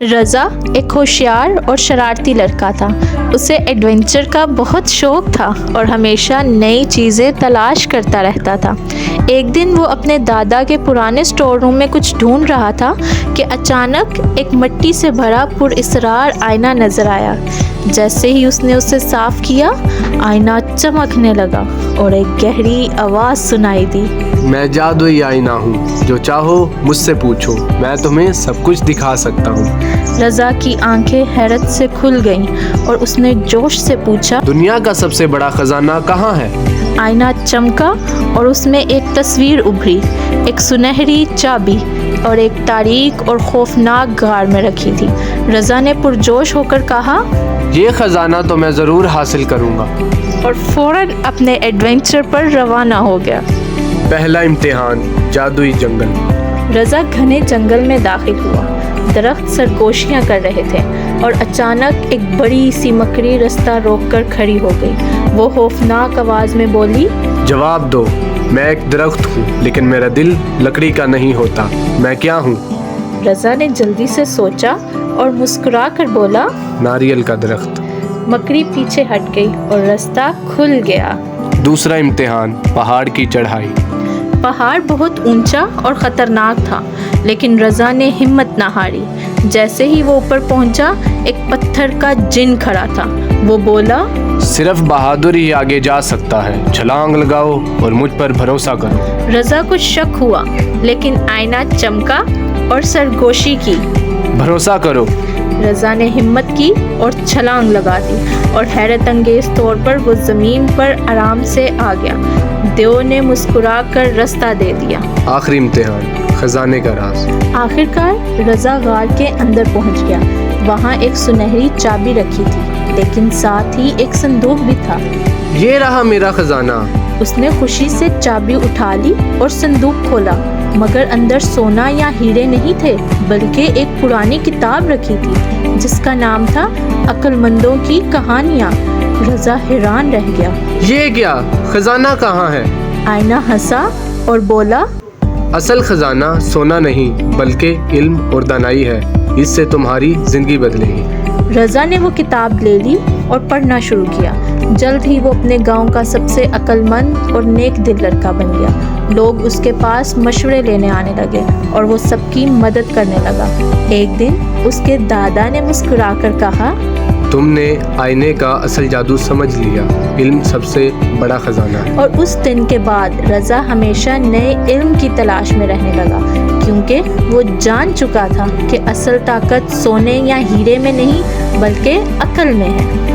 रज़ा एक होशियार और शरारती लड़का था। उसे एडवेंचर का बहुत शौक़ था और हमेशा नई चीज़ें तलाश करता रहता था। एक दिन वो अपने दादा के पुराने स्टोर रूम में कुछ ढूंढ रहा था कि अचानक एक मिट्टी से भरा पुरअसरार आईना नज़र आया। जैसे ही उसने उसे साफ़ किया, आईना चमकने लगा और एक गहरी आवाज़ सुनाई दी। मैं जादुई आईना हूँ, जो चाहो मुझसे पूछो, मैं तुम्हें सब कुछ दिखा सकता हूँ। रज़ा की आंखें हैरत से खुल गईं और उसने जोश से पूछा, दुनिया का सबसे बड़ा खजाना कहाँ है? आईना चमका और उसमें एक तस्वीर उभरी, एक सुनहरी चाबी और एक तारीक और खौफनाक गार में रखी थी। रज़ा ने पुरजोश होकर कहा, ये खजाना तो मैं ज़रूर हासिल करूँगा, और फ़ौरन अपने एडवेंचर पर रवाना हो गया। पहला इम्तिहान, जादुई जंगल। रज़ा घने जंगल में दाखिल हुआ। दरख्त सरगोशियाँ कर रहे थे और अचानक एक बड़ी सी मकड़ी रास्ता रोककर खड़ी हो गई। वो खौफनाक आवाज़ में बोली, जवाब दो, मैं एक दरख्त हूँ, लेकिन मेरा दिल लकड़ी का नहीं होता। मैं क्या हूँ? रज़ा ने जल्दी से सोचा और मुस्कुरा कर बोला, नारियल का दरख्त। मकड़ी पीछे हट गई और रास्ता खुल गया। दूसरा इम्तिहान, पहाड़ की चढ़ाई। पहाड़ बहुत ऊंचा और ख़तरनाक था, लेकिन रज़ा ने हिम्मत ना हारी। जैसे ही वो ऊपर पहुंचा, एक पत्थर का जिन खड़ा था। वो बोला, सिर्फ बहादुर ही आगे जा सकता है। छलांग लगाओ और मुझ पर भरोसा करो। रज़ा को शक हुआ, लेकिन आईना चमका और सरगोशी की। भरोसा करो। रज़ा ने हिम्मत की और छलांग लगा दी और हैरत अंगेज़ तौर पर वो ज़मीन पर आराम से आ गया। देव ने मुस्कुरा कर रास्ता दे दिया। आखिरी इम्तिहान, खजाने का राज। आखिरकार रज़ा गार के अंदर पहुंच गया। वहाँ एक सुनहरी चाबी रखी थी, लेकिन साथ ही एक संदूक भी था। ये रहा मेरा खजाना। उसने खुशी से चाबी उठा ली और संदूक खोला, मगर अंदर सोना या हीरे नहीं थे, बल्कि एक पुरानी किताब रखी थी जिसका नाम था अक्लमंदों की कहानियाँ। रज़ा हैरान रह गया। ये क्या? खजाना कहाँ है? आईना हंसा और बोला, असल खजाना सोना नहीं, बल्कि इल्म और दानाई है। इससे तुम्हारी जिंदगी बदलेगी। रज़ा ने वो किताब ले ली और पढ़ना शुरू किया। जल्द ही वो अपने गांव का सबसे अक्लमंद और नेक दिल लड़का बन गया। लोग उसके पास मशवरे लेने आने लगे और वो सबकी मदद करने लगा। एक दिन उसके दादा ने मुस्कुराकर कहा, तुमने आईने का असल जादू समझ लिया। इल्म सबसे बड़ा खजाना है। और उस दिन के बाद रज़ा हमेशा नए इल्म की तलाश में रहने लगा, क्योंकि वो जान चुका था कि असल ताकत सोने या हीरे में नहीं, बल्कि अक्ल में है।